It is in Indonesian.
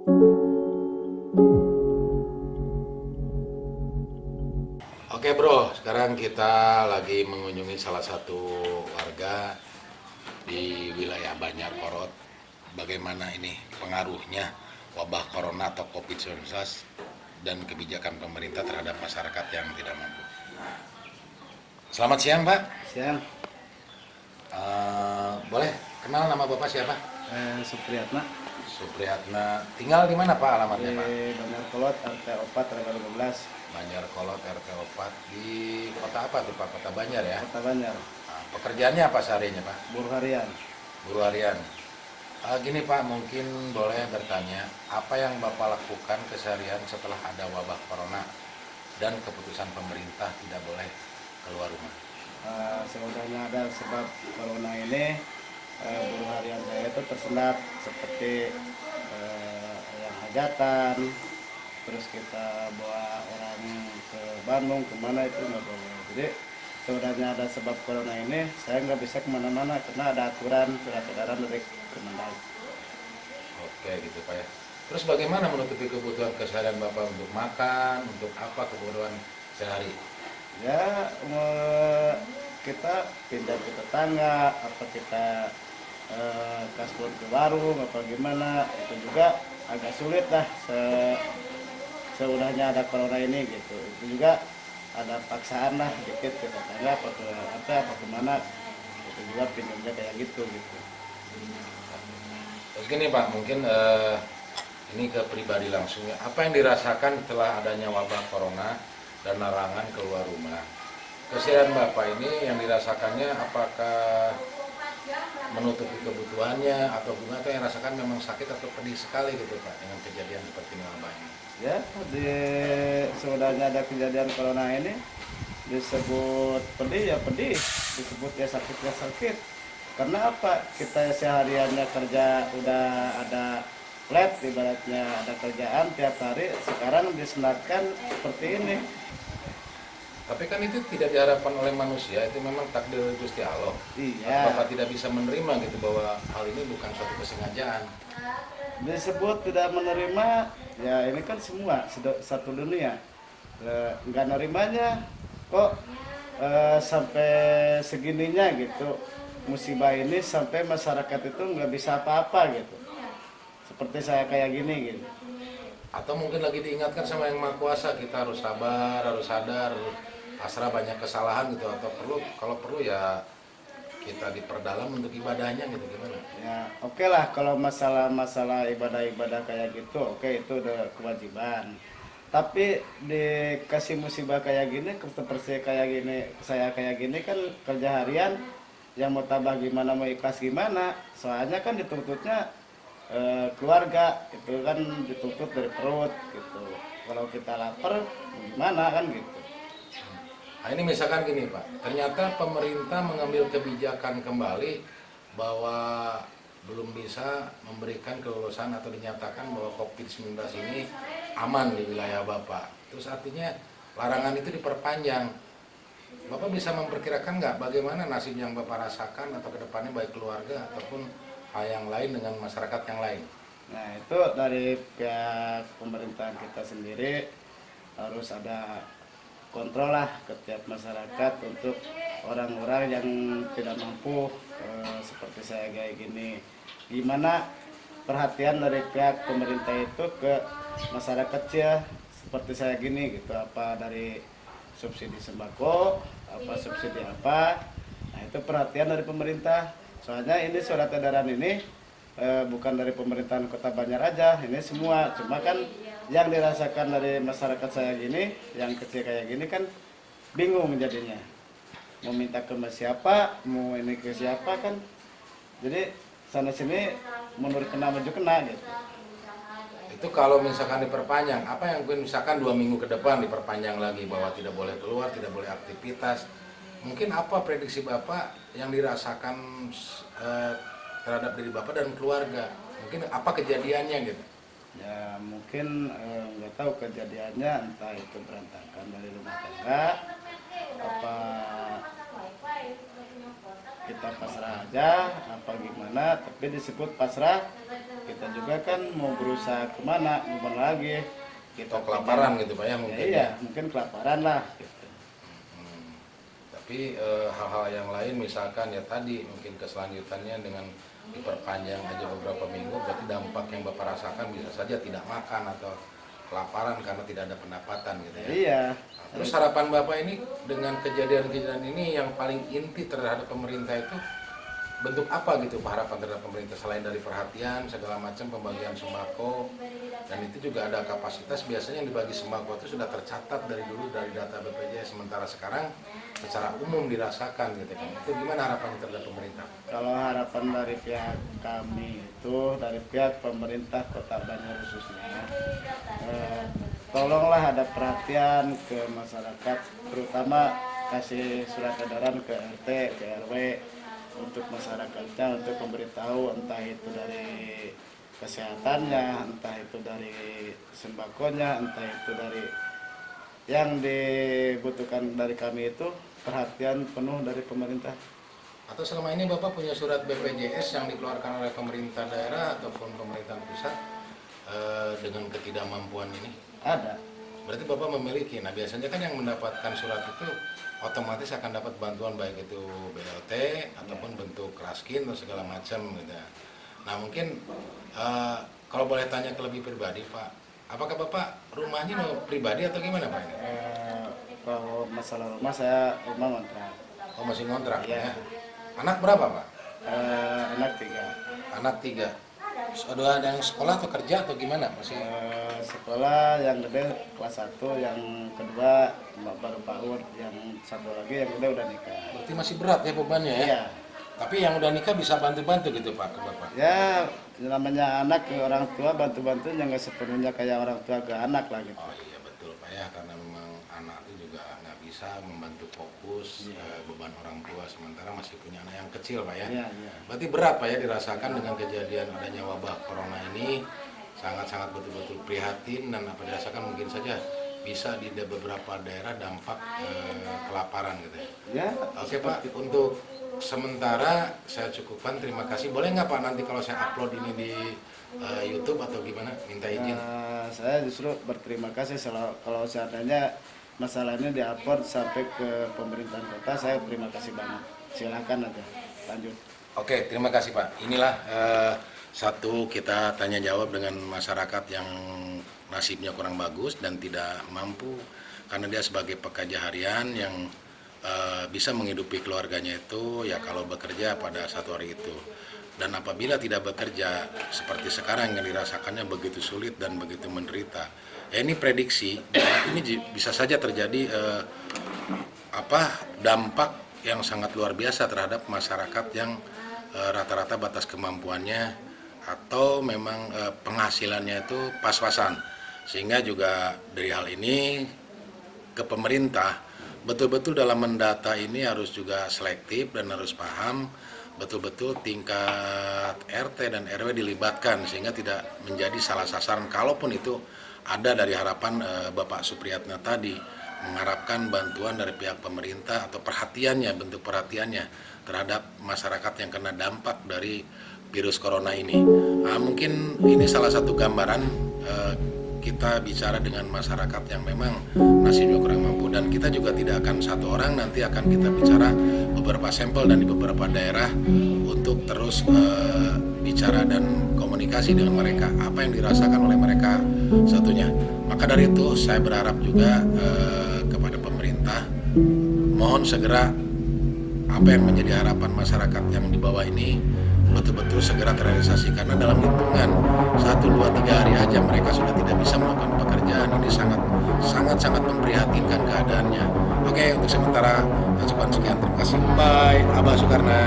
Oke bro, sekarang kita lagi mengunjungi salah satu warga di wilayah Banjar Korot. Bagaimana ini pengaruhnya wabah corona atau COVID-19 dan kebijakan pemerintah terhadap masyarakat yang tidak mampu. Selamat siang Pak. Siang, Boleh kenal nama Bapak siapa? Supriyatna Supriyatna. Tinggal di mana Pak alamatnya Pak? di Banjar Kolot, RT 4 RW 12, Banjar Kolot RT 4 di kota apa tuh Pak? Kota Banjar ya? Kota Banjar, Pekerjaannya apa seharinya Pak? buruh harian. Buruh harian. Gini Pak, mungkin boleh bertanya, apa yang Bapak lakukan keseharian setelah ada wabah corona dan keputusan pemerintah tidak boleh keluar rumah? Sebenarnya ada sebab corona ini, buruh harian saya itu tersendat seperti yang hajatan, terus kita bawa orang ke Bandung, kemana itu nggak boleh. Jadi sebenarnya ada sebab corona ini, saya nggak bisa kemana-mana karena ada aturan surat edaran dari Kemendag. Oke gitu Pak ya. Terus bagaimana menutupi kebutuhan keseharian Bapak untuk makan, untuk apa kebutuhan sehari? Ya, kita pindah ke tetangga, apa kita kasbon ke warung, apa gimana, itu juga agak sulit lah seudahnya ada corona ini gitu. Itu juga ada paksaan lah dikit ke tetangga, apa kemana, itu juga pinjamnya kayak gitu gitu. Terus gini Pak, mungkin ini ke pribadi langsung ya. Apa yang dirasakan setelah adanya wabah corona dan larangan keluar rumah? Keseharian Bapak ini yang dirasakannya apakah menutupi kebutuhannya atau gimana, atau yang rasakan memang sakit atau pedih sekali gitu Pak dengan kejadian seperti wabah ini? Ya, sebenarnya ada kejadian corona ini disebut pedih ya pedih, disebut ya sakit ya sakit. Karena apa? Kita sehariannya kerja udah ada flat, ibaratnya ada kerjaan tiap hari, sekarang disendatkan seperti ini. Tapi kan itu tidak diharapkan oleh manusia, itu memang takdir Gusti Allah. Iya, Bapak tidak bisa menerima gitu bahwa hal ini bukan suatu kesengajaan. disebut tidak menerima, ya ini kan semua satu dunia. Nggak nerimanya kok sampai segininya gitu. Musibah ini sampai masyarakat itu nggak bisa apa-apa gitu. Seperti saya kayak gini gitu. Atau mungkin lagi diingatkan sama yang Maha Kuasa, kita harus sabar, harus sadar, harus pasrah, banyak kesalahan gitu, atau kalau perlu ya kita diperdalam untuk ibadahnya gitu, gimana? Ya oke lah kalau masalah ibadah-ibadah kayak gitu, oke itu udah kewajiban. Tapi dikasih musibah kayak gini, seperti kayak gini, saya kayak gini kan kerja harian, yang mau tabah gimana, mau ikhlas gimana, soalnya kan dituntutnya keluarga, itu kan dituntut dari perut gitu. Kalau kita lapar gimana kan gitu. Nah ini misalkan gini Pak, ternyata pemerintah mengambil kebijakan kembali bahwa belum bisa memberikan kelulusan atau dinyatakan bahwa COVID-19 ini aman di wilayah Bapak. Terus artinya larangan itu diperpanjang. Bapak bisa memperkirakan nggak bagaimana nasib yang Bapak rasakan atau kedepannya baik keluarga ataupun hal yang lain dengan masyarakat yang lain? Nah itu dari pihak pemerintahan kita sendiri harus ada kontrol lah ke tiap masyarakat untuk orang-orang yang tidak mampu seperti saya kayak gini. Gimana perhatian dari pihak pemerintah itu ke masyarakat kecil seperti saya gini gitu, apa dari subsidi sembako, apa subsidi apa. Nah itu perhatian dari pemerintah. Soalnya ini surat edaran ini bukan dari pemerintahan Kota Banjar aja, ini semua. Cuma kan yang dirasakan dari masyarakat saya gini, yang kecil kayak gini kan bingung jadinya. Mau minta ke siapa, mau ini ke siapa kan. Jadi sana sini menurut kena maju kena gitu. Itu kalau misalkan diperpanjang, apa yang misalkan 2 minggu ke depan diperpanjang lagi bahwa tidak boleh keluar, tidak boleh aktivitas, mungkin apa prediksi Bapak yang dirasakan terhadap diri Bapak dan keluarga? Mungkin apa kejadiannya gitu? Ya mungkin nggak tahu kejadiannya, entah itu berantakan dari rumah tangga, apa kita pasrah aja apa gimana, tapi disebut pasrah kita juga kan mau berusaha kemana lagi kita Atau kelaparan gitu Pak ya mungkin. iya mungkin kelaparan lah gitu. Tapi hal-hal yang lain misalkan ya tadi mungkin keselanjutannya dengan diperpanjang aja beberapa minggu, berarti dampak yang Bapak rasakan bisa saja tidak makan atau kelaparan karena tidak ada pendapatan gitu ya. Iya. Terus harapan Bapak ini dengan kejadian-kejadian ini yang paling inti terhadap pemerintah itu bentuk apa gitu Pak, harapan terhadap pemerintah selain dari perhatian segala macam pembagian sembako, dan itu juga ada kapasitas biasanya yang dibagi sembako itu sudah tercatat dari dulu dari data BPJS, sementara sekarang secara umum dirasakan gitu kan. Itu gimana harapannya terhadap pemerintah? Kalau harapan dari pihak kami itu dari pihak pemerintah Kota Banjar khususnya, tolonglah ada perhatian ke masyarakat, terutama kasih surat edaran ke RT, ke RW untuk masyarakatnya untuk memberitahu entah itu dari kesehatannya, entah itu dari sembakonya, entah itu dari yang dibutuhkan dari kami itu perhatian penuh dari pemerintah. Atau selama ini Bapak punya surat BPJS yang dikeluarkan oleh pemerintah daerah ataupun pemerintah pusat dengan ketidakmampuan ini? Ada. Berarti Bapak memiliki. Nah biasanya kan yang mendapatkan surat itu otomatis akan dapat bantuan baik itu BLT ataupun bentuk raskin atau segala macam gitu. Nah mungkin kalau boleh tanya ke lebih pribadi Pak, apakah Bapak rumahnya pribadi atau gimana Pak? Kalau masalah rumah saya rumah ngontrak. Oh masih ngontrak Iya. ya? Anak berapa Pak? Anak 3. Anak 3. Ada yang sekolah atau kerja atau gimana? Masih Sekolah yang gede kelas 1, yang kedua baru PAUD, yang satu lagi yang udah nikah. berarti masih berat ya bebannya ya? Iya. Tapi yang udah nikah bisa bantu-bantu gitu Pak ke Bapak? Ya namanya anak ke orang tua bantu-bantu yang nggak sepenuhnya kayak orang tua ke anak lah gitu. Oh iya betul Pak ya, karena memang anak itu juga nggak bisa membantu fokus beban orang tua sementara masih punya anak yang kecil Pak ya. Iya, iya. Berarti berat Pak ya dirasakan dengan kejadian adanya wabah corona ini, sangat-sangat betul-betul prihatin, dan apa dirasakan mungkin saja bisa di beberapa daerah dampak kelaparan gitu ya. Ya. Oke Pak, untuk sementara saya cukupkan, terima kasih. Boleh nggak Pak nanti kalau saya upload ini di YouTube atau gimana? Minta izin. Saya justru berterima kasih kalau seandainya masalah ini diupload sampai ke pemerintahan kota, saya terima kasih banget. Silakan aja, lanjut. Oke, terima kasih Pak. Inilah satu kita tanya jawab dengan masyarakat yang nasibnya kurang bagus dan tidak mampu karena dia sebagai pekerja harian yang bisa menghidupi keluarganya itu ya kalau bekerja pada satu hari itu. Dan apabila tidak bekerja seperti sekarang yang dirasakannya begitu sulit dan begitu menderita. Ini prediksi, ini bisa saja terjadi dampak yang sangat luar biasa terhadap masyarakat yang rata-rata batas kemampuannya atau memang penghasilannya itu pas-pasan. Sehingga juga dari hal ini ke pemerintah betul-betul dalam mendata ini harus juga selektif dan harus paham betul-betul tingkat RT dan RW dilibatkan sehingga tidak menjadi salah sasaran. Kalaupun itu ada dari harapan Bapak Supriyatna tadi mengharapkan bantuan dari pihak pemerintah atau perhatiannya, bentuk perhatiannya terhadap masyarakat yang kena dampak dari virus corona ini. Nah, mungkin ini salah satu gambaran kita bicara dengan masyarakat yang memang nasibnya kurang mampu, dan kita juga tidak akan satu orang, nanti akan kita bicara beberapa sampel dan di beberapa daerah untuk terus bicara dan komunikasi dengan mereka apa yang dirasakan oleh mereka satunya. Maka dari itu saya berharap juga kepada pemerintah mohon segera apa yang menjadi harapan masyarakat yang di bawah ini betul-betul segera terrealisasi, karena dalam hitungan 1, 2, 3 hari aja mereka sudah tidak bisa melakukan pekerjaan. Ini sangat memprihatinkan keadaannya. Oke, untuk sementara saya ucapkan sekian, terima kasih. Bye, Abah Sukarna.